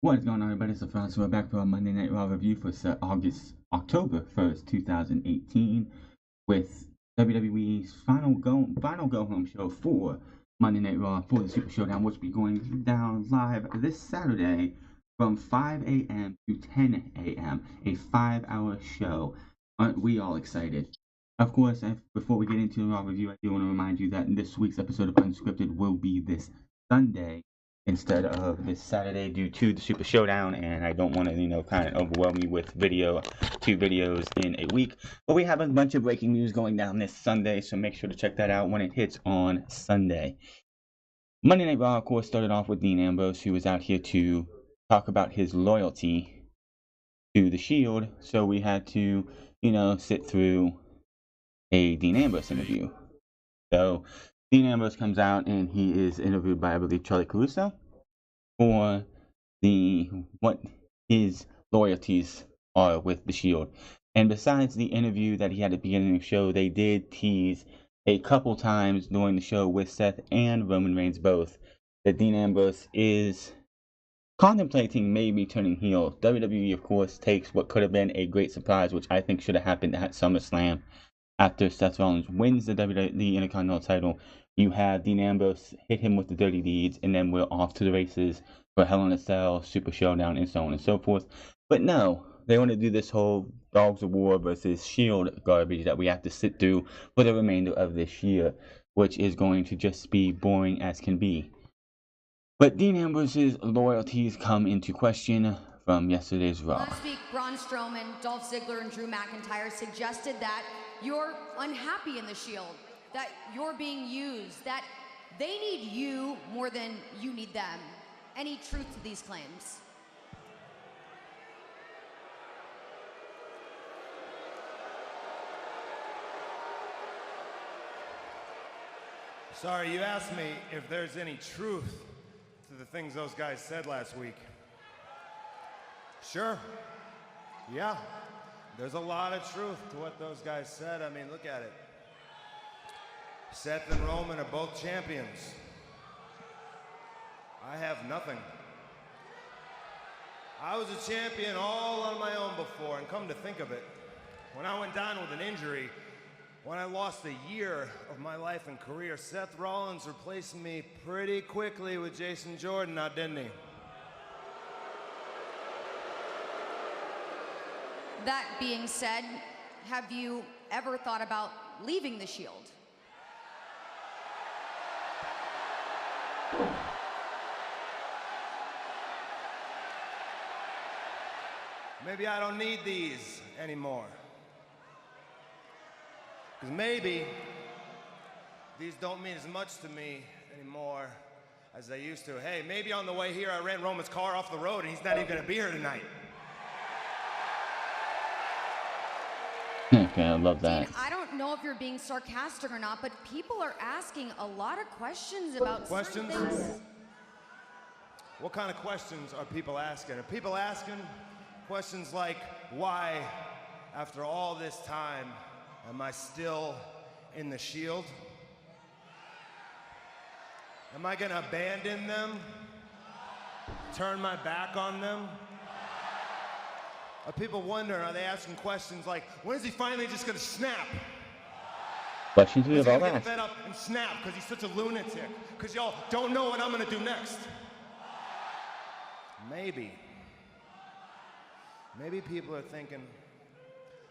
What is going on, everybody? It's the Francis. We're back for our Monday Night Raw review for October 1st, 2018, with WWE's final go home show for Monday Night Raw for the Super Showdown, which will be going down live this Saturday from 5 a.m. to 10 a.m. A 5-hour show. Aren't we all excited? Of course, before we get into the Raw review, I do want to remind you that this week's episode of Unscripted will be this Sunday instead of this Saturday due to the Super Showdown, and I don't want to, kind of overwhelm you with two videos in a week. But we have a bunch of breaking news going down this Sunday, so make sure to check that out when it hits on Sunday. Monday Night Raw, of course, started off with Dean Ambrose, who was out here to talk about his loyalty to the Shield, so we had to, sit through a Dean Ambrose interview. So Dean Ambrose comes out and he is interviewed by, I believe, Charlie Caruso for what his loyalties are with the Shield. And besides the interview that he had at the beginning of the show, they did tease a couple times during the show with Seth and Roman Reigns both that Dean Ambrose is contemplating maybe turning heel. WWE, of course, takes what could have been a great surprise, which I think should have happened at SummerSlam. After Seth Rollins wins the Intercontinental title, you have Dean Ambrose hit him with the dirty deeds, and then we're off to the races for Hell in a Cell, Super Showdown, and so on and so forth. But no, they want to do this whole Dogs of War versus Shield garbage that we have to sit through for the remainder of this year, which is going to just be boring as can be. But Dean Ambrose's loyalties come into question from yesterday's Raw. Last week, Braun Strowman, Dolph Ziggler, and Drew McIntyre suggested that you're unhappy in the Shield, that you're being used, that they need you more than you need them. Any truth to these claims? Sorry, you asked me if there's any truth to the things those guys said last week. Sure. Yeah. There's a lot of truth to what those guys said. I mean, look at it. Seth and Roman are both champions. I have nothing. I was a champion all on my own before, and come to think of it, when I went down with an injury, when I lost a year of my life and career, Seth Rollins replaced me pretty quickly with Jason Jordan, now didn't he? That being said, have you ever thought about leaving the Shield? Maybe I don't need these anymore. Because maybe these don't mean as much to me anymore as they used to. Hey, maybe on the way here I ran Roman's car off the road and he's not even gonna be here tonight. Okay, I love that. Dean, I don't know if you're being sarcastic or not, but people are asking a lot of questions about questions. certain things. What kind of questions are people asking? Are people asking questions like, why, after all this time, am I still in the Shield? Am I gonna abandon them? Turn my back on them? Are people wondering, are they asking questions like, when is he finally just gonna snap? Questions we Is have he all gonna get asked. fed up and snap because he's such a lunatic? Because y'all don't know what I'm gonna do next. Maybe people are thinking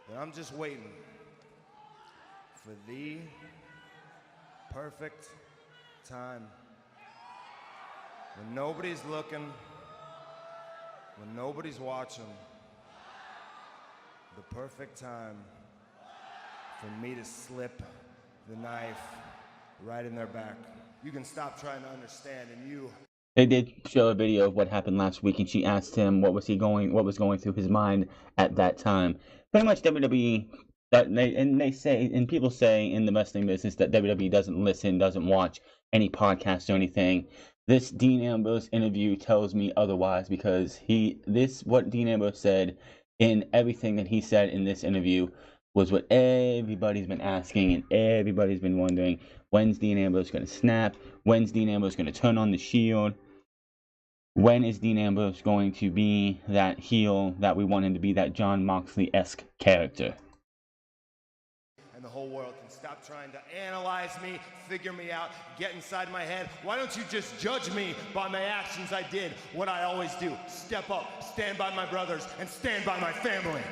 that I'm just waiting for the perfect time when nobody's looking, when nobody's watching. The perfect time for me to slip the knife right in their back. You can stop trying to understand, and you. They did show a video of what happened last week, and she asked him what was going through his mind at that time. Pretty much WWE, people say in the wrestling business that WWE doesn't listen, doesn't watch any podcasts or anything. This Dean Ambrose interview tells me otherwise, because what Dean Ambrose said in everything that he said in this interview was what everybody's been asking and everybody's been wondering. When's Dean Ambrose going to snap? When's Dean Ambrose going to turn on the Shield? when is Dean Ambrose going to be that heel that we want him to be, that Jon Moxley-esque character? And the whole world can stop trying to analyze me, figure me out, get inside my head. Why don't you just judge me by my actions? I did what I always do. Step up, stand by my brothers, and stand by my family.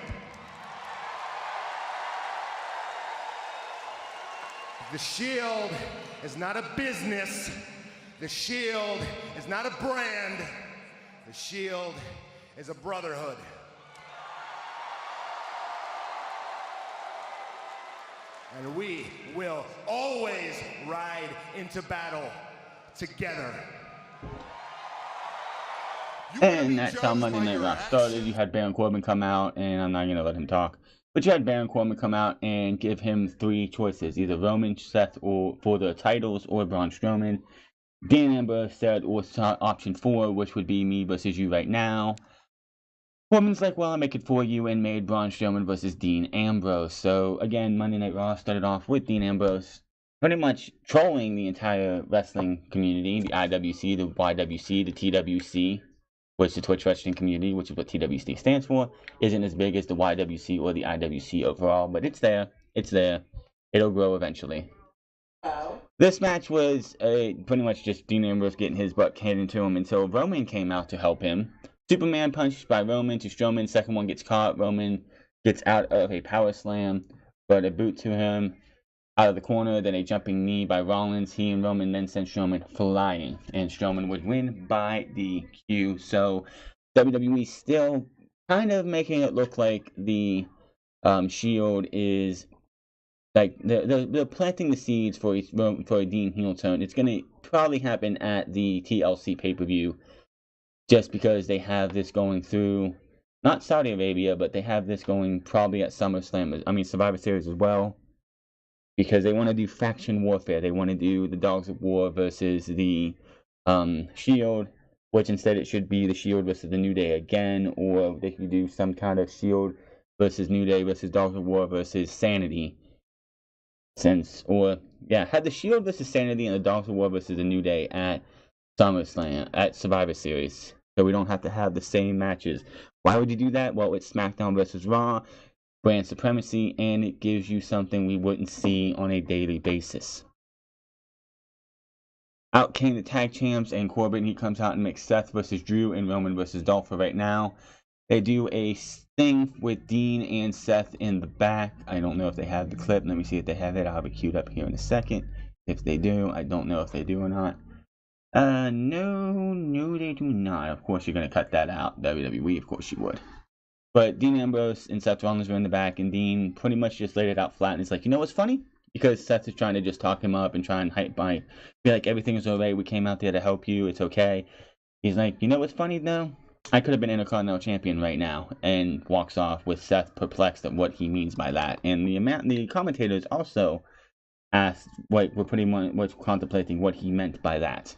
The Shield is not a business. The Shield is not a brand. The Shield is a brotherhood. And we will always ride into battle together. And that's how Monday Night Raw started. You had Baron Corbin come out, and I'm not going to let him talk, but you had Baron Corbin come out and give him 3 choices, either Roman, Seth, or for the titles, or Braun Strowman. Dean Ambrose said, or option 4, which would be me versus you right now. Corbin's like, well, I'll make it for you, and made Braun Strowman versus Dean Ambrose. So, again, Monday Night Raw started off with Dean Ambrose pretty much trolling the entire wrestling community, the IWC, the YWC, the TWC, which the Twitch Wrestling Community, which is what TWC stands for, isn't as big as the YWC or the IWC overall, but it's there. It's there. It'll grow eventually. This match was pretty much just Dean Ambrose getting his butt handed to him until Roman came out to help him. Superman punch by Roman to Strowman. Second one gets caught. Roman gets out of a power slam, but a boot to him out of the corner. Then a jumping knee by Rollins. He and Roman then sent Strowman flying, and Strowman would win by DQ. So WWE still kind of making it look like the Shield is like they're planting the seeds for a Dean heel turn. It's gonna probably happen at the TLC pay-per-view, just because they have this going through, not Saudi Arabia, but they have this going probably at SummerSlam. I mean Survivor Series as well, because they want to do faction warfare. They want to do the Dogs of War versus the Shield, which instead it should be the Shield versus the New Day again, or they could do some kind of Shield versus New Day versus Dogs of War versus Sanity. Had the Shield versus Sanity and the Dogs of War versus the New Day at SummerSlam, at Survivor Series, so we don't have to have the same matches. Why would you do that? Well, it's SmackDown versus Raw, brand supremacy, and it gives you something we wouldn't see on a daily basis. Out came the tag champs, and Corbin, he comes out and makes Seth versus Drew and Roman versus Dolph for right now. They do a thing with Dean and Seth in the back. I don't know if they have the clip. Let me see if they have it. I'll have it queued up here in a second. If they do, I don't know if they do or not. No, they do not. Of course, you're going to cut that out. WWE, of course you would. But Dean Ambrose and Seth Rollins were in the back, and Dean pretty much just laid it out flat. And it's like, you know what's funny? Because Seth is trying to just talk him up and try and be like, everything is alright. We came out there to help you. It's okay. He's like, you know what's funny though? I could have been Intercontinental Champion right now, and walks off with Seth perplexed at what he means by that. And the commentators also asked, were pretty much contemplating what he meant by that.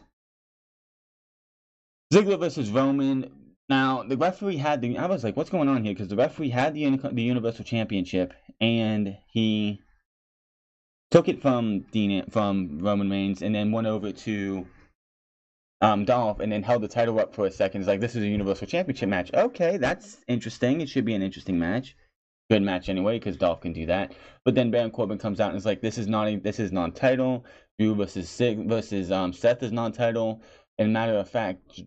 Ziggler versus Roman. Now, the referee had I was like, what's going on here? Because the referee had the Universal Championship, and he took it from Roman Reigns, and then went over to Dolph, and then held the title up for a second. It's like, this is a Universal Championship match. Okay, that's interesting. It should be an interesting match. Good match anyway, because Dolph can do that. But then Baron Corbin comes out and is like, this is non-title. Drew versus Seth is non-title. And matter of fact,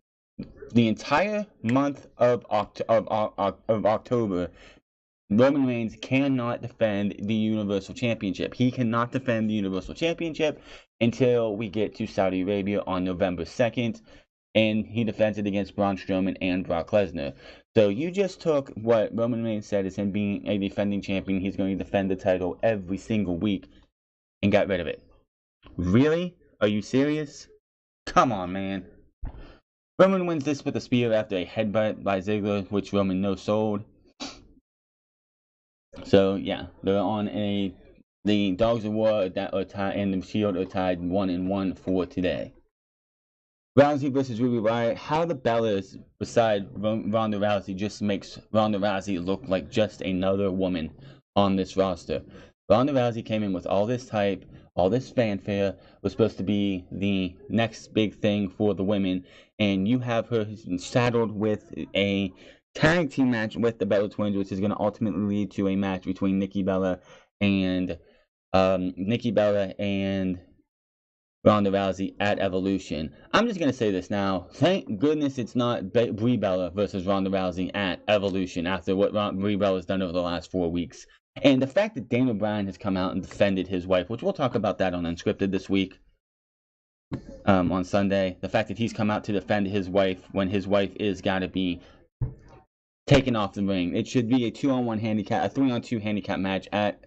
the entire month of October, Roman Reigns cannot defend the Universal Championship. He cannot defend the Universal Championship until we get to Saudi Arabia on November 2nd, and he defends it against Braun Strowman and Brock Lesnar. So you just took what Roman Reigns said as him being a defending champion, he's going to defend the title every single week, and got rid of it. Really? Are you serious? Come on, man. Roman wins this with a spear after a headbutt by Ziggler, which Roman no-sold. So, yeah, they're on the Dogs of War that are tied, and the Shield are tied 1-1 for today. Rousey versus Ruby Riott. How the Bellas, beside Ronda Rousey, just makes Ronda Rousey look like just another woman on this roster. Ronda Rousey came in with all this hype, all this fanfare, was supposed to be the next big thing for the women, and you have her saddled with a tag team match with the Bella Twins, which is going to ultimately lead to a match between Nikki Bella and Ronda Rousey at Evolution. I'm just going to say this now. Thank goodness it's not Brie Bella versus Ronda Rousey at Evolution after what Brie Bella's done over the last 4 weeks. And the fact that Daniel Bryan has come out and defended his wife, which we'll talk about that on Unscripted this week, on Sunday. The fact that he's come out to defend his wife when his wife is got to be taken off the ring. It should be a 2-on-1 handicap, a 3-on-2 handicap match at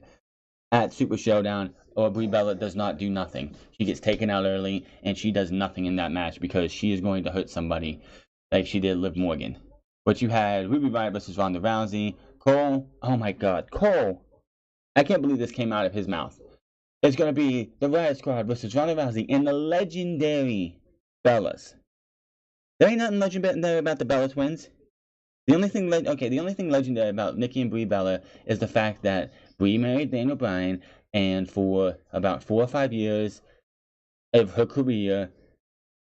Super Showdown, or Brie Bella does not do nothing. She gets taken out early, and she does nothing in that match because she is going to hurt somebody like she did Liv Morgan. But you had Ruby Riott versus Ronda Rousey. Cole, oh my God, Cole. I can't believe this came out of his mouth. It's going to be the Riott Squad versus Ronda Rousey and the legendary Bellas. There ain't nothing legendary about the Bella Twins. The only thing legendary about Nikki and Brie Bella is the fact that Brie married Daniel Bryan, and for about 4 or 5 years of her career,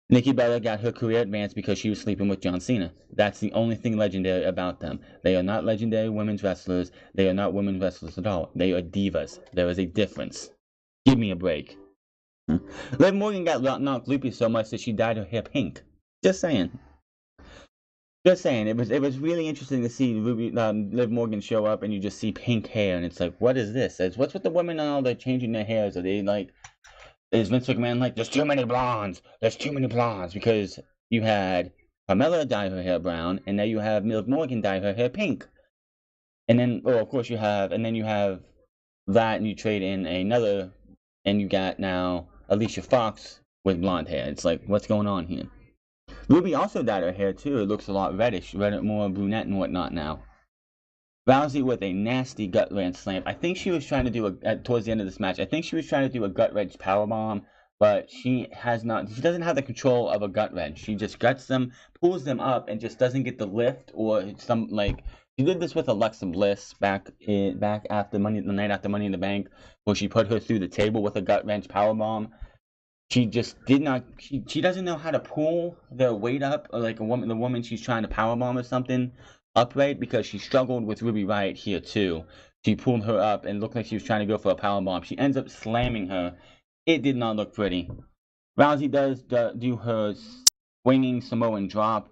Nikki Bella got her career advanced because she was sleeping with John Cena. That's the only thing legendary about them. They are not legendary women's wrestlers. They are not women's wrestlers at all. They are divas. There is a difference. Give me a break. Liv Morgan got knocked loopy so much that she dyed her hair pink. Just saying. Just saying, it was really interesting to see Liv Morgan show up, and you just see pink hair, and it's like, what is this? What's with the women now? They're changing their hairs. Are they like, is Vince McMahon like, there's too many blondes? There's too many blondes, because you had Carmella dye her hair brown, and now you have Liv Morgan dye her hair pink. And then, of course you have that, and you trade in another, and you got now Alicia Fox with blonde hair. It's like, what's going on here? Ruby also dyed her hair too. It looks a lot reddish, more brunette and whatnot now. Rousey with a nasty gut wrench slam. I think she was trying to do towards the end of this match. I think she was trying to do a gut wrench powerbomb, but she doesn't have the control of a gut wrench. She just guts them, pulls them up, and just doesn't get the lift or some like. She did this with Alexa Bliss back after the night after Money in the Bank, where she put her through the table with a gut wrench powerbomb. She just did not. She doesn't know how to pull their weight up, or like the woman she's trying to powerbomb or something upright, because she struggled with Ruby Riott here too. She pulled her up and looked like she was trying to go for a powerbomb. She ends up slamming her. It did not look pretty. Rousey does do her swinging Samoan drop,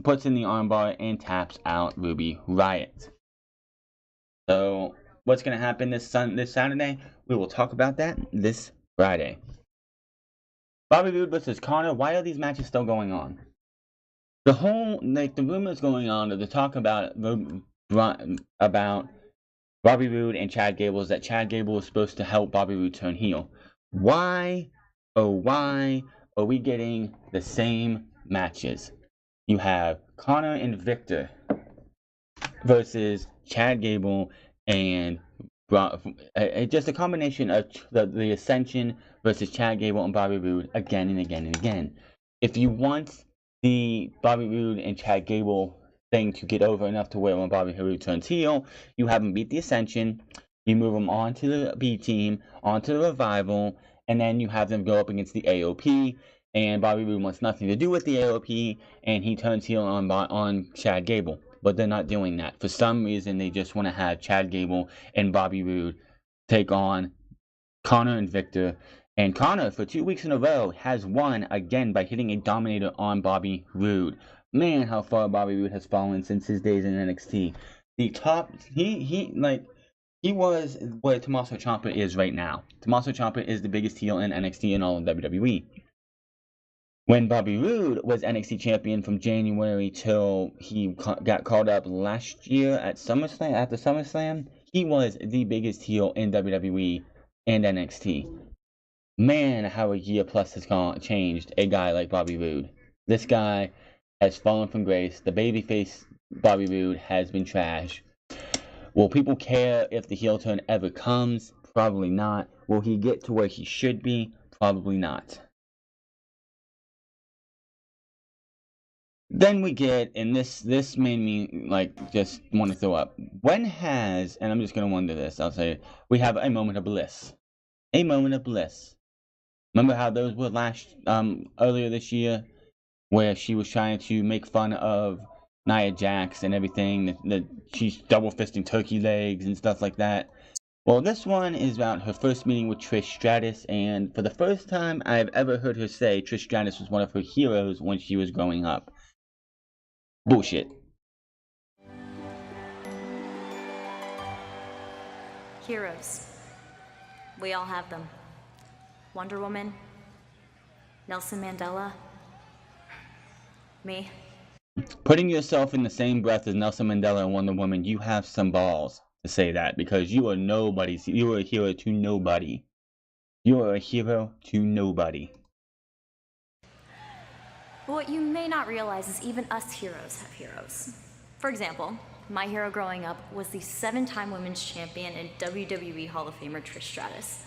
puts in the armbar, and taps out Ruby Riott. So what's going to happen this Saturday? We will talk about that this Friday. Bobby Roode versus Connor. Why are these matches still going on? The rumors going on, or the talk about Bobby Roode and Chad Gable is that Chad Gable is supposed to help Bobby Roode turn heel. Why, oh why, are we getting the same matches? You have Connor and Victor versus Chad Gable and just a combination of the Ascension versus Chad Gable and Bobby Roode again and again and again. If you want the Bobby Roode and Chad Gable thing to get over enough to where when Bobby Roode turns heel, you have him beat the Ascension, you move him on to the B team, onto the Revival, and then you have them go up against the AOP, and Bobby Roode wants nothing to do with the AOP, and he turns heel on Chad Gable. But they're not doing that. For some reason, they just want to have Chad Gable and Bobby Roode take on Connor and Victor. And Connor, for 2 weeks in a row, has won again by hitting a dominator on Bobby Roode. Man, how far Bobby Roode has fallen since his days in NXT. He was where Tommaso Ciampa is right now. Tommaso Ciampa is the biggest heel in NXT and all of WWE. When Bobby Roode was NXT champion from January till he got called up last year at SummerSlam, he was the biggest heel in WWE and NXT. Man, how a year plus has changed a guy like Bobby Roode. This guy has fallen from grace. The babyface Bobby Roode has been trash. Will people care if the heel turn ever comes? Probably not. Will he get to where he should be? Probably not. Then we get, and this made me just want to throw up. When has, and I'm just going to wonder this, I'll say, we have a moment of bliss. a moment of bliss. Remember how those were earlier this year, where she was trying to make fun of Nia Jax and everything, that she's double fisting turkey legs and stuff like that. Well, this one is about her first meeting with Trish Stratus, and for the first time I've ever heard her say Trish Stratus was one of her heroes when she was growing up. Bullshit. Heroes. We all have them. Wonder Woman, Nelson Mandela, me. Putting yourself in the same breath as Nelson Mandela and Wonder Woman, you have some balls to say that, because you are nobody. You are a hero to nobody. You are a hero to nobody. But what you may not realize is even us heroes have heroes. For example, my hero growing up was the 7-time women's champion and WWE Hall of Famer Trish Stratus.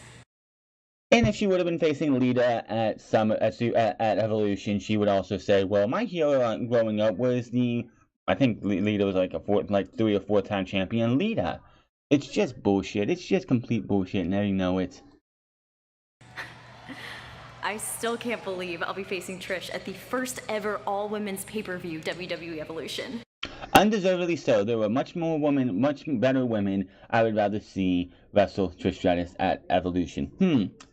And if she would have been facing Lita at Evolution, she would also say, "Well, my hero growing up was I think Lita was like 3 or 4-time champion Lita." It's just bullshit. It's just complete bullshit, and now you know it. I still can't believe I'll be facing Trish at the first ever all-women's pay-per-view WWE Evolution. Undeservedly so. There were much better women I would rather see wrestle Trish Stratus at Evolution.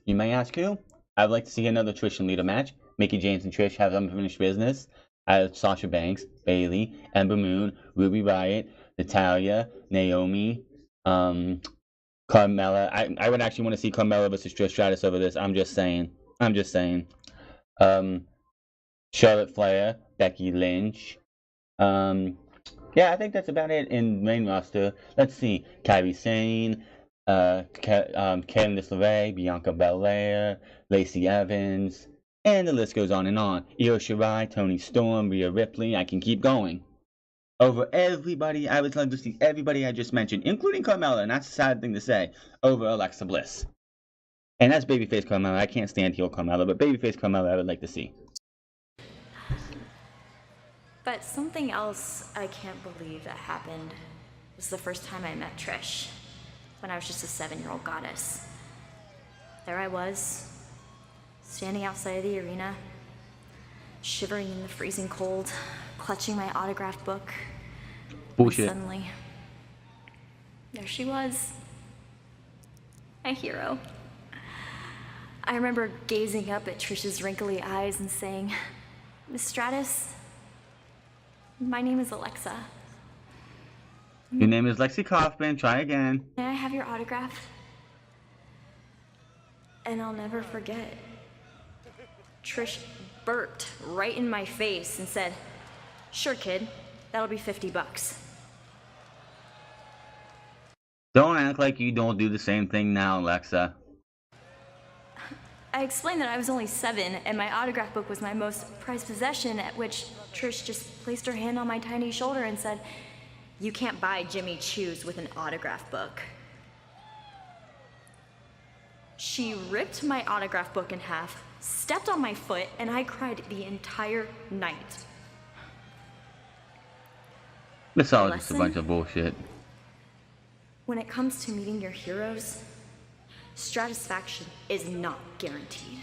You may ask who? I would like to see another Trish and Lita match. Mickie James and Trish have unfinished business. I have Sasha Banks, Bayley, Ember Moon, Ruby Riott, Natalya, Naomi, Carmella. I would actually want to see Carmella versus Trish Stratus over this. I'm just saying. Charlotte Flair, Becky Lynch. Yeah, I think that's about it in main roster. Let's see. Kairi Sane, Candice LeRae, Bianca Belair, Lacey Evans, and the list goes on and on. Io Shirai, Toni Storm, Rhea Ripley. I can keep going. Over everybody, I would love to see everybody I just mentioned, including Carmella, and that's a sad thing to say, over Alexa Bliss. And that's babyface Carmella. I can't stand heel Carmella, but babyface Carmella I would like to see. But something else I can't believe that happened was the first time I met Trish, when I was just a 7-year-old goddess. There I was, standing outside of the arena, shivering in the freezing cold, clutching my autograph book. Bullshit. And suddenly, there she was, my hero. I remember gazing up at Trish's wrinkly eyes and saying, "Miss Stratus, my name is Alexa. Your name is Lexi Kaufman. Try again. May I have your autograph?" And I'll never forget. Trish burped right in my face and said, "Sure, kid, that'll be $50. Don't act like you don't do the same thing now, Alexa. I explained that I was only 7 and my autograph book was my most prized possession, at which Trish just placed her hand on my tiny shoulder and said, "You can't buy Jimmy Choo's with an autograph book." She ripped my autograph book in half, stepped on my foot, and I cried the entire night. This all is just a bunch of bullshit. When it comes to meeting your heroes, satisfaction is not guaranteed.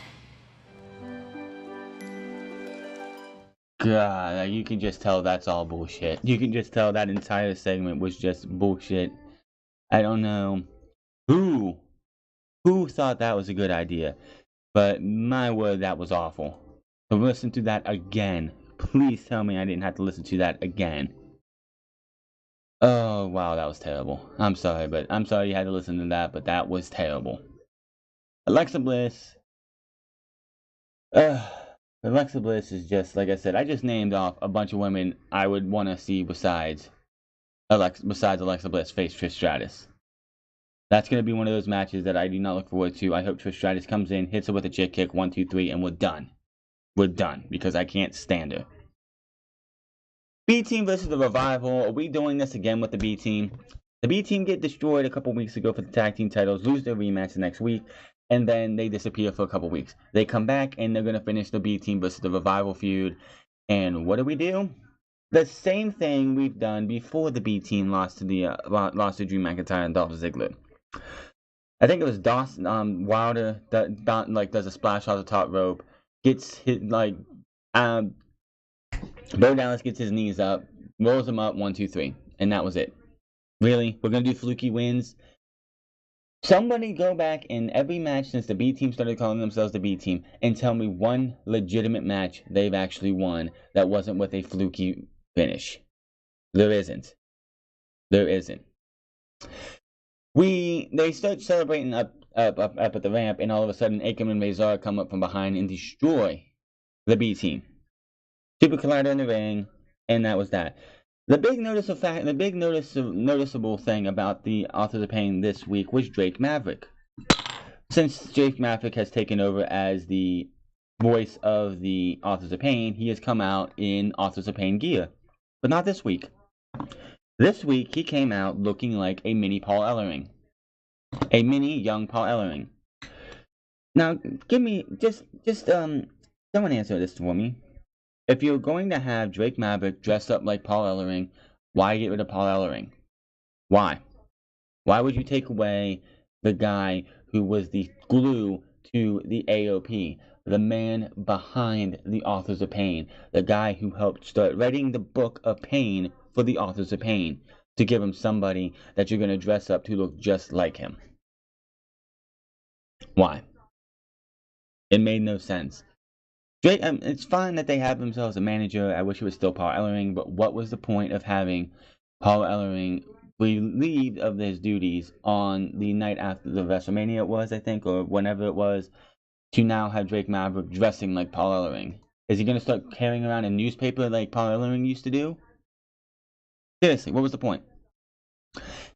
God, you can just tell that's all bullshit. You can just tell that entire segment was just bullshit. I don't know who thought that was a good idea, but my word, that was awful. So listen to that again. Please tell me I didn't have to listen to that again. Oh, wow, that was terrible. I'm sorry you had to listen to that, but that was terrible. Alexa Bliss. Alexa Bliss is just, like I said, I just named off a bunch of women I would want to see besides Alexa Bliss face Trish Stratus. That's going to be one of those matches that I do not look forward to. I hope Trish Stratus comes in, hits her with a chick kick, 1, 2, 3, and we're done. We're done, because I can't stand her. B-Team versus the Revival. Are we doing this again with the B-Team? The B-Team get destroyed a couple weeks ago for the tag team titles, lose their rematch the next week, and then they disappear for a couple weeks. They come back, and they're going to finish the B-Team versus the Revival feud. And what do? The same thing we've done before the B-Team lost to Drew McIntyre and Dolph Ziggler. I think it was Wilder that does a splash off the top rope, gets hit Bo Dallas gets his knees up, rolls him up 1, 2, 3, and that was it. Really, we're gonna do fluky wins. Somebody go back in every match since the B team started calling themselves the B team and tell me one legitimate match they've actually won that wasn't with a fluky finish. There isn't. They start celebrating up at the ramp, and all of a sudden Akam and Razor come up from behind and destroy the B team. Super Collider in the ring, and that was that. The big noticeable thing about the Authors of Pain this week was Drake Maverick. Since Drake Maverick has taken over as the voice of the Authors of Pain, he has come out in Authors of Pain gear. But not this week. This week, he came out looking like a mini Paul Ellering. A mini young Paul Ellering. Now, give me, someone answer this for me. If you're going to have Drake Maverick dressed up like Paul Ellering, why get rid of Paul Ellering? Why? Why would you take away the guy who was the glue to the AOP, the man behind the Authors of Pain, the guy who helped start writing the book of pain for the Authors of Pain, to give him somebody that you're going to dress up to look just like him? Why? It made no sense. Drake, it's fine that they have themselves a manager. I wish it was still Paul Ellering, but what was the point of having Paul Ellering relieved of his duties on the night after the WrestleMania it was, I think, or whenever it was, to now have Drake Maverick dressing like Paul Ellering? Is he going to start carrying around a newspaper like Paul Ellering used to do? Seriously, what was the point?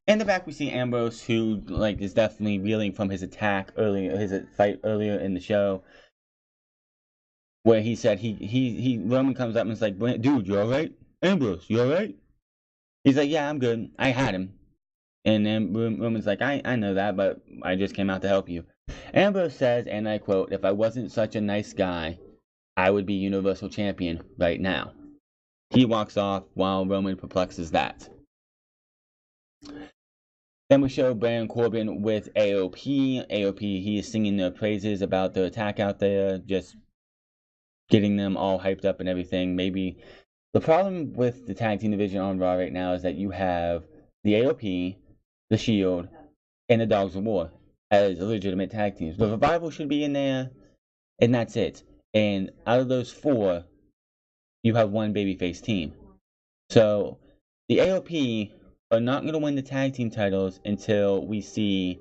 In the back, we see Ambrose, who is definitely reeling from his fight earlier in the show, where he said Roman comes up and is like, "Dude, you all right? Ambrose, you all right?" He's like, "Yeah, I'm good. I had him." And then Roman's like, I know that, but I just came out to help you." Ambrose says, and I quote, "If I wasn't such a nice guy, I would be Universal Champion right now." He walks off while Roman perplexes that. Then we show Baron Corbin with AOP. He is singing their praises about their attack out there, just getting them all hyped up and everything. Maybe the problem with the tag team division on Raw right now is that you have the AOP, the Shield, and the Dogs of War as legitimate tag teams. The Revival should be in there, and that's it. And out of those four, you have one babyface team. So the AOP are not going to win the tag team titles until we see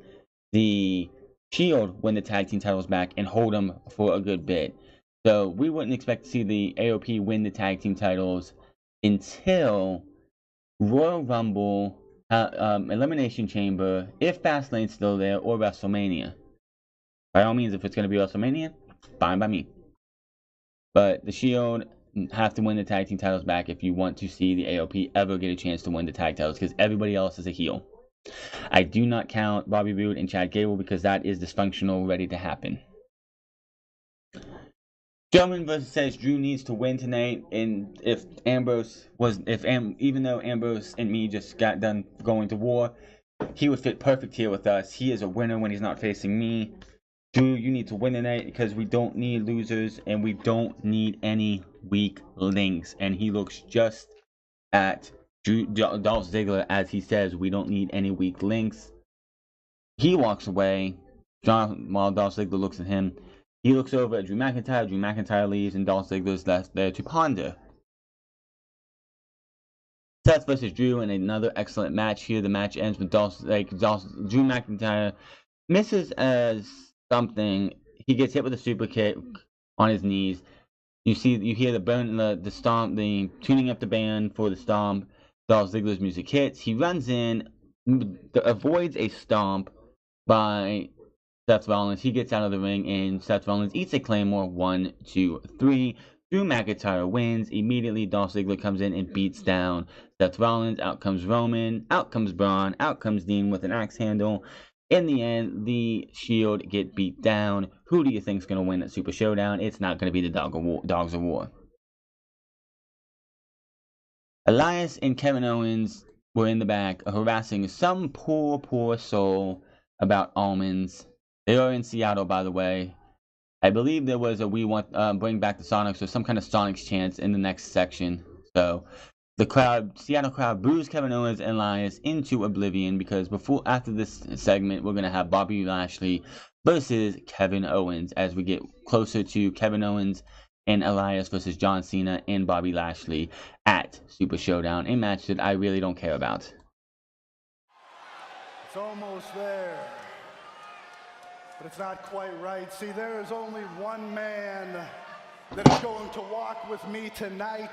the Shield win the tag team titles back and hold them for a good bit. So we wouldn't expect to see the AOP win the tag team titles until Royal Rumble, Elimination Chamber, if Fastlane's still there, or WrestleMania. By all means, if it's going to be WrestleMania, fine by me. But the Shield have to win the tag team titles back if you want to see the AOP ever get a chance to win the tag titles, because everybody else is a heel. I do not count Bobby Roode and Chad Gable because that is dysfunctional, ready to happen. Strowman says Drew needs to win tonight, and even though Ambrose and me just got done going to war, he would fit perfect here with us. He is a winner when he's not facing me. Drew, you need to win tonight because we don't need losers and we don't need any weak links. And he looks just at Dolph Ziggler as he says, we don't need any weak links. He walks away while Dolph Ziggler looks at him. He looks over at Drew McIntyre. Drew McIntyre leaves, and Dolph Ziggler's left there to ponder. Seth versus Drew in another excellent match here. The match ends with Drew McIntyre misses as something. He gets hit with a super kick on his knees. You hear the stomp, the tuning up the band for the stomp. Dolph Ziggler's music hits. He runs in, avoids a stomp by Seth Rollins. He gets out of the ring, and Seth Rollins eats a Claymore. 1, 2, 3. Drew McIntyre wins. Immediately, Dolph Ziggler comes in and beats down Seth Rollins. Out comes Roman. Out comes Braun. Out comes Dean with an axe handle. In the end, the Shield get beat down. Who do you think is going to win at Super Showdown? It's not going to be the Dogs of War. Elias and Kevin Owens were in the back harassing some poor soul about almonds. They are in Seattle, by the way. I believe there was a "We want bring back the Sonics" or some kind of Sonics chants in the next section. So the Seattle crowd boos Kevin Owens and Elias into oblivion because after this segment, we're gonna have Bobby Lashley versus Kevin Owens as we get closer to Kevin Owens and Elias versus John Cena and Bobby Lashley at Super Showdown, a match that I really don't care about. It's almost there, but it's not quite right. See, there is only one man that is going to walk with me tonight.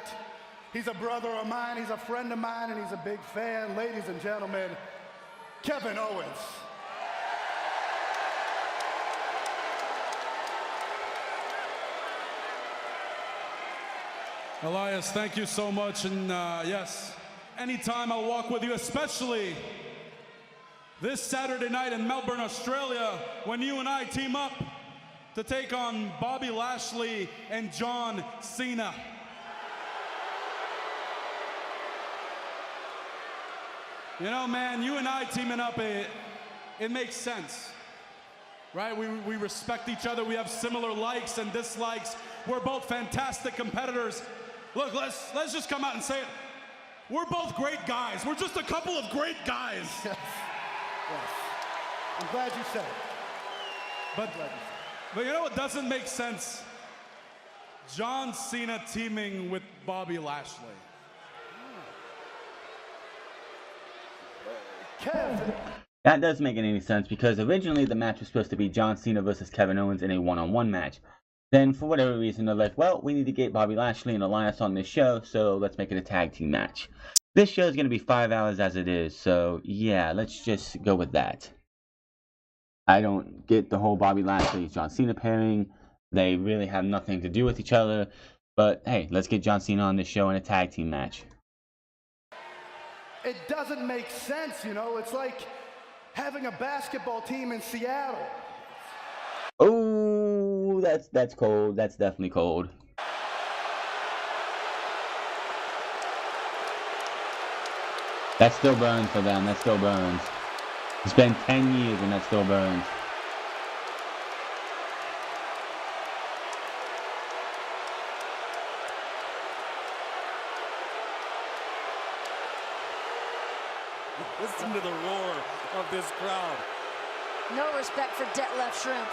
He's a brother of mine, he's a friend of mine, and he's a big fan. Ladies and gentlemen, Kevin Owens. Elias, thank you so much, and yes, anytime I'll walk with you, especially this Saturday night in Melbourne, Australia, when you and I team up to take on Bobby Lashley and John Cena. You know, man, you and I teaming up, it makes sense, right? We respect each other. We have similar likes and dislikes. We're both fantastic competitors. Look, let's just come out and say it. We're both great guys. We're just a couple of great guys. Yes. Yes. I'm glad you said it. But you know what doesn't make sense? John Cena teaming with Bobby Lashley. Kevin. That doesn't make any sense because originally the match was supposed to be John Cena versus Kevin Owens in a one-on-one match. Then, for whatever reason, they're like, well, we need to get Bobby Lashley and Elias on this show, so let's make it a tag team match. This show is going to be 5 hours as it is, so yeah, let's just go with that. I don't get the whole Bobby Lashley John Cena pairing. They really have nothing to do with each other. But hey, let's get John Cena on this show in a tag team match. It doesn't make sense, you know. It's like having a basketball team in Seattle. Oh, that's cold. That's definitely cold. That still burns for them. That still burns. It's been 10 years and that still burns. Listen to the roar of this crowd. No respect for TripleH shrimp.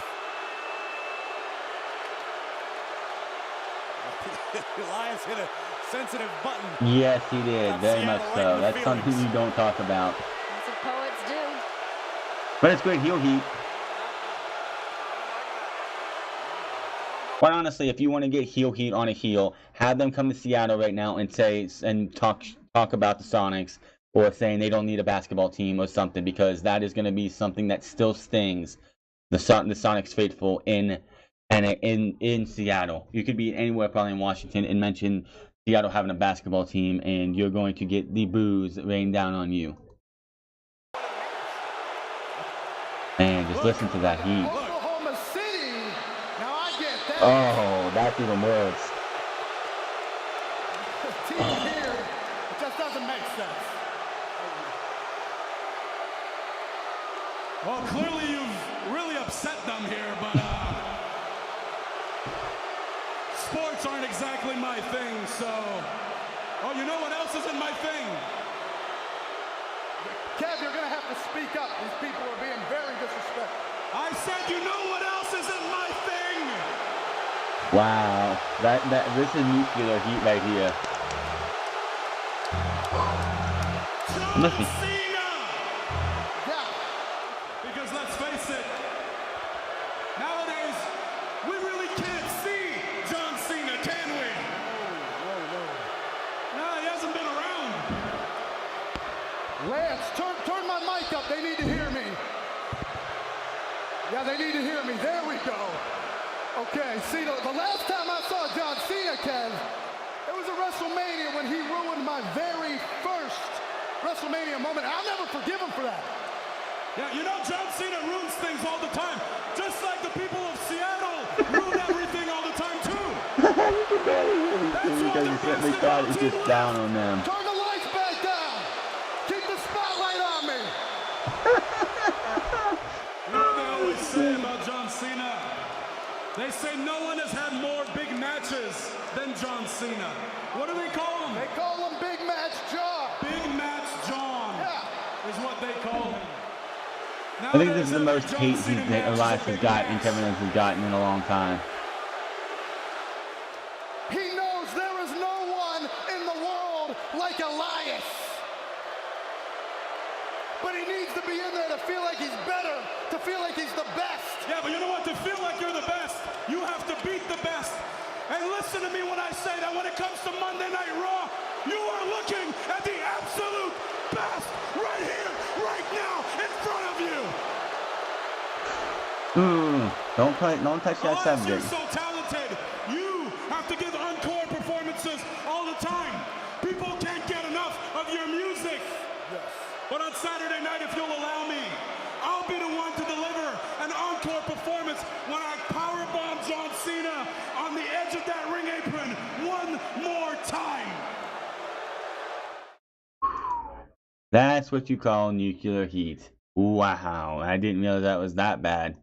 Elias hit a sensitive button. Yes, he did. Very much so. That's something you don't talk about. That's what poets do. But it's great heel heat. Quite honestly, if you want to get heel heat on a heel, have them come to Seattle right now and talk about the Sonics, or saying they don't need a basketball team or something, because that is going to be something that still stings the Sonics faithful in Seattle. You could be anywhere, probably in Washington, and mention Seattle having a basketball team, and you're going to get the boos rained down on you. Man, just listen to that heat. Oklahoma City. Now I get that. Oh, that's even worse. The team here, it just doesn't make sense. Well, clearly you've really upset them here, but sports aren't exactly my thing, so... Oh, you know what else isn't my thing? Kev, you're going to have to speak up. These people are being very disrespectful. I said you know what else isn't my thing? Wow, this is nuclear heat right here. Listen. Cena! Yeah. Because let's face it, nowadays, we really can't see John Cena, can we? No. No, he hasn't been around. Lance, turn my mic up. They need to hear me. Yeah, they need to hear me. There we go. Okay, see, the last time I saw John Cena, Kev, it was at WrestleMania when he ruined my very first WrestleMania moment. I'll never forgive him for that. Yeah, you know John Cena ruins things all the time, just like the people of Seattle ruin everything all the time too. You can barely hear me because he certainly thought it was just down on them. Turn the lights back down. Keep the spotlight on me. They say no one has had more big matches than John Cena. What do they call him? They call him Big Match John. Big Match John is what they call him. I think this is the most hate Elias has got and Kevin Owens has gotten in a long time. He knows there is no one in the world like Elias. But he needs to be in there to feel like he's better, to feel like he's the best. Yeah, but you know what? To feel like you're the best, you have to beat the best. And listen to me when I say that when it comes to Monday Night Raw, you are looking at the absolute best right here, right now, in front of you. Don't touch that subject. You're so talented. You have to give encore performances all the time. People can't get enough of your music. Yes. But on Saturday night, if you'll allow me, I'll be the one to deliver an encore performance when I powerbomb John Cena on the edge of that ring apron one more time. That's what you call nuclear heat. Wow, I didn't realize that was that bad.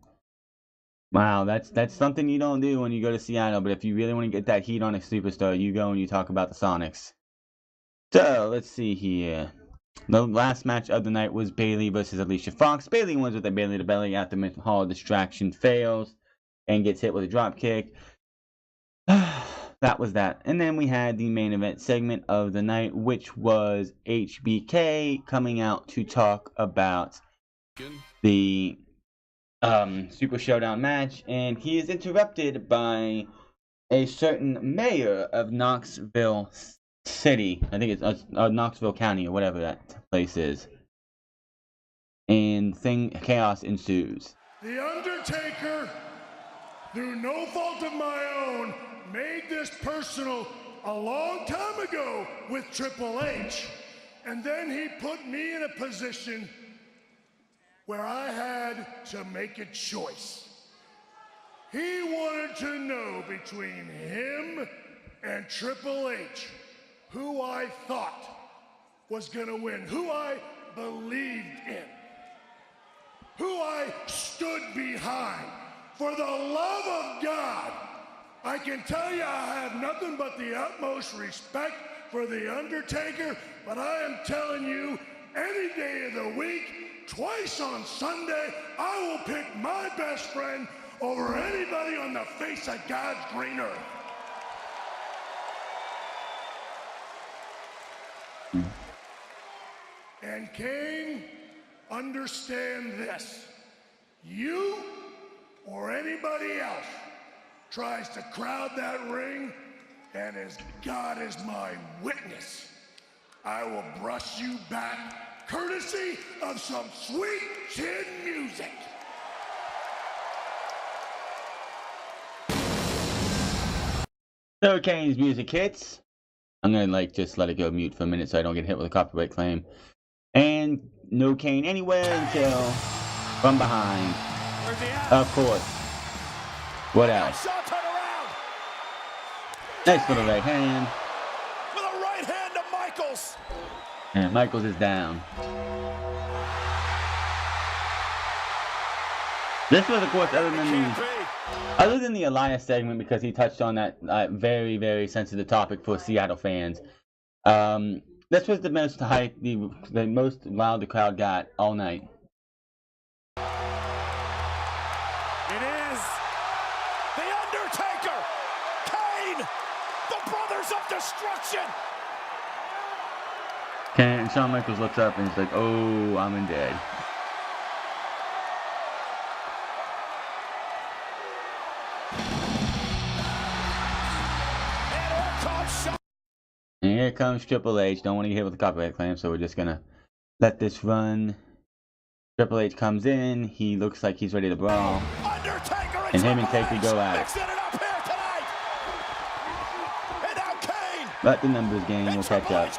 Wow, that's something you don't do when you go to Seattle, but if you really want to get that heat on a superstar, you go and you talk about the Sonics. So, let's see here. The last match of the night was Bayley versus Alicia Fox. Bayley wins with a Bayley to belly after Mahal distraction fails and gets hit with a drop kick. That was that. And then we had the main event segment of the night, which was HBK coming out to talk about the Super Showdown match, and he is interrupted by a certain mayor of Knoxville City. I think it's Knoxville County or whatever that place is. And chaos ensues. The Undertaker, through no fault of my own, made this personal a long time ago with Triple H. And then he put me in a position where I had to make a choice. He wanted to know between him and Triple H who I thought was gonna win, who I believed in, who I stood behind. For the love of God, I can tell you I have nothing but the utmost respect for The Undertaker, but I am telling you, any day of the week, twice on Sunday, I will pick my best friend over anybody on the face of God's green earth. And Kane, understand this. You or anybody else tries to crowd that ring, and as God is my witness, I will brush you back courtesy of some sweet chin music. So Kane's music hits. I'm gonna just let it go mute for a minute so I don't get hit with a copyright claim. And no Kane anywhere until from behind. Of course. What else? Nice little right hand. With a right hand to Michaels. And Michaels is down. This was, of course, other than the Elias segment, because he touched on that very, very sensitive topic for Seattle fans. This was the most hype, the most loud the crowd got all night. It is The Undertaker, Kane, the Brothers of Destruction. And Shawn Michaels looks up and he's like, "Oh, I'm in dead." And here comes Triple H. Don't want to get hit with a copyright claim, so we're just gonna let this run. Triple H comes in. He looks like he's ready to brawl. And him and Taker go at it. But the numbers game will catch up.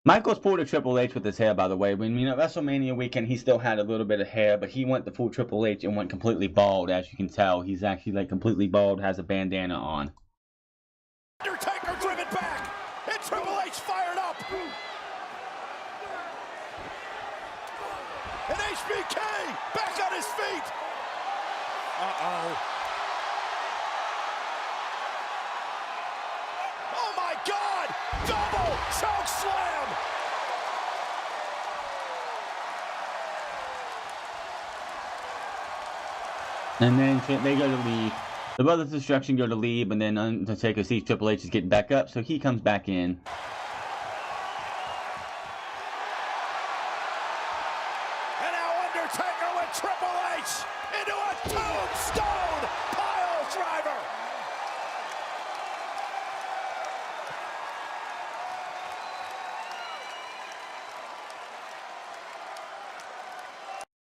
Michaels pulled a Triple H with his hair, by the way. When WrestleMania weekend, he still had a little bit of hair, but he went the full Triple H and went completely bald. As you can tell, he's actually completely bald, has a bandana on. Undertaker driven back, and Triple H fired up. And HBK back on his feet. Uh-oh. Oh my God! Double choke slam! And then they go to leave. The Brothers of Destruction go to leave, and then Undertaker sees Triple H is getting back up, so he comes back in. And now Undertaker with Triple H into a tombstone pile driver.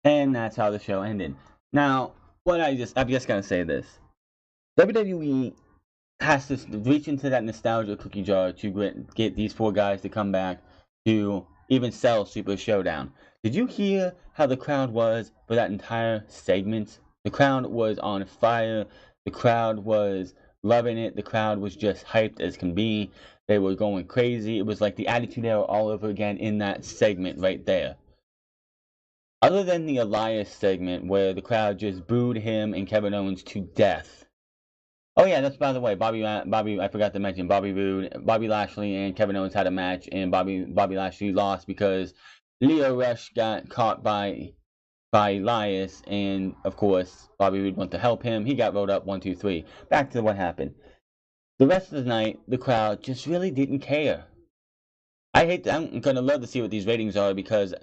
And that's how the show ended. Now, I'm just gotta say this. WWE has to reach into that nostalgia cookie jar to get these four guys to come back to even sell Super Showdown. Did you hear how the crowd was for that entire segment? The crowd was on fire. The crowd was loving it. The crowd was just hyped as can be. They were going crazy. It was like the Attitude Era all over again in that segment right there. Other than the Elias segment where the crowd just booed him and Kevin Owens to death. Oh yeah, that's by the way, Bobby. I forgot to mention Bobby Roode, Bobby Lashley, and Kevin Owens had a match, and Bobby Lashley lost because Leo Rush got caught by Elias, and of course Bobby Roode went to help him. He got rolled up 1, 2, 3. Back to what happened. The rest of the night, the crowd just really didn't care. I'm gonna love to see what these ratings are because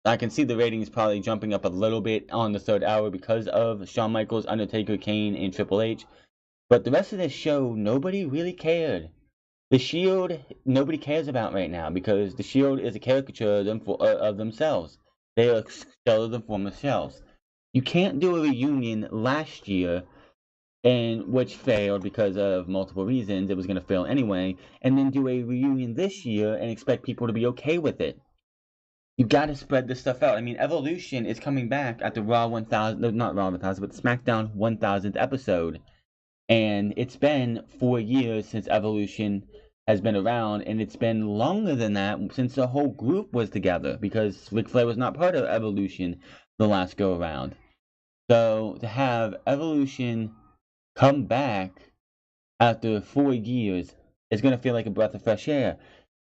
I can see the ratings probably jumping up a little bit on the third hour because of Shawn Michaels, Undertaker, Kane, and Triple H. But the rest of this show, nobody really cared. The Shield, nobody cares about right now because the Shield is a caricature of themselves. They are shell of the former selves. You can't do a reunion last year, which failed because of multiple reasons. It was going to fail anyway, and then do a reunion this year and expect people to be okay with it. You gotta spread this stuff out. I mean, Evolution is coming back at the Raw 1000, no, not Raw 1000, but SmackDown 1000th episode. And it's been 4 years since Evolution has been around, and it's been longer than that since the whole group was together, because Ric Flair was not part of Evolution the last go around. So to have Evolution come back after 4 years is going to feel like a breath of fresh air.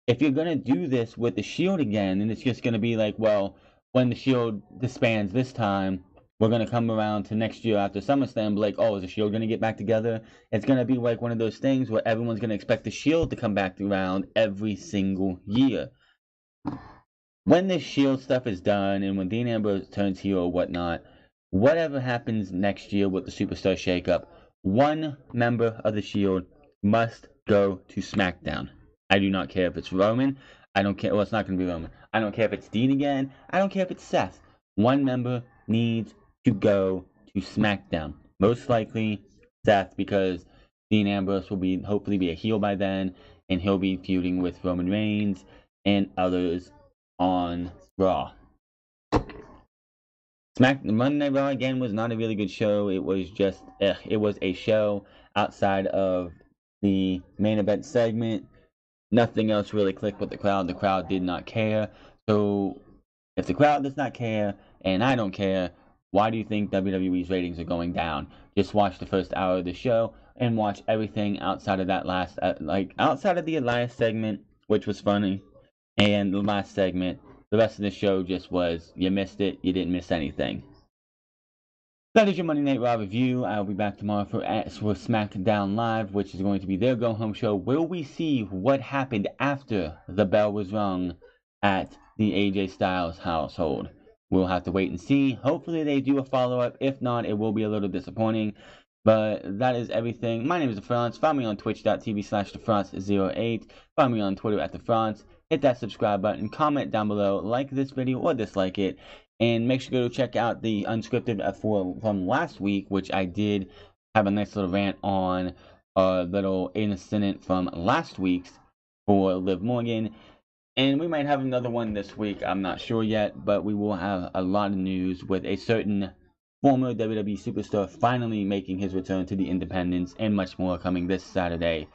If you're going to do this with the Shield again, and it's just going to be like, well, when the Shield disbands this time, we're going to come around to next year after SummerSlam and be like, oh, is the Shield going to get back together? It's going to be like one of those things where everyone's going to expect the Shield to come back around every single year. When this Shield stuff is done, and when Dean Ambrose turns heel or whatnot, whatever happens next year with the Superstar shakeup, one member of the Shield must go to SmackDown. I do not care if it's Roman. I don't care. Well, it's not going to be Roman. I don't care if it's Dean again. I don't care if it's Seth. One member needs to go to SmackDown. Most likely Seth, because Dean Ambrose will hopefully be a heel by then, and he'll be feuding with Roman Reigns and others on Raw. Monday Night Raw again was not a really good show. It was just it was a show outside of the main event segment. Nothing else really clicked with the crowd. The crowd did not care. So if the crowd does not care and I don't care, why do you think WWE's ratings are going down? Just watch the first hour of the show and watch everything outside of that last, outside of the Elias segment, which was funny, and the last segment. The rest of the show just was, you missed it, you didn't miss anything. That is your Monday Night Raw review. I'll be back tomorrow for SmackDown Live, which is going to be their go-home show. Will we see what happened after the bell was rung at the AJ Styles household? We'll have to wait and see. Hopefully they do a follow-up. If not, it will be a little disappointing. But that is everything. My name is TheFrance. Follow me on twitch.tv/TheFrance08. Follow me on Twitter @TheFrance. Hit that subscribe button. Comment down below. Like this video or dislike it. And make sure to go check out the unscripted from last week, which I did have a nice little rant on a little incident from last week's for Liv Morgan. And we might have another one this week. I'm not sure yet, but we will have a lot of news with a certain former WWE superstar finally making his return to the independents and much more coming this Saturday.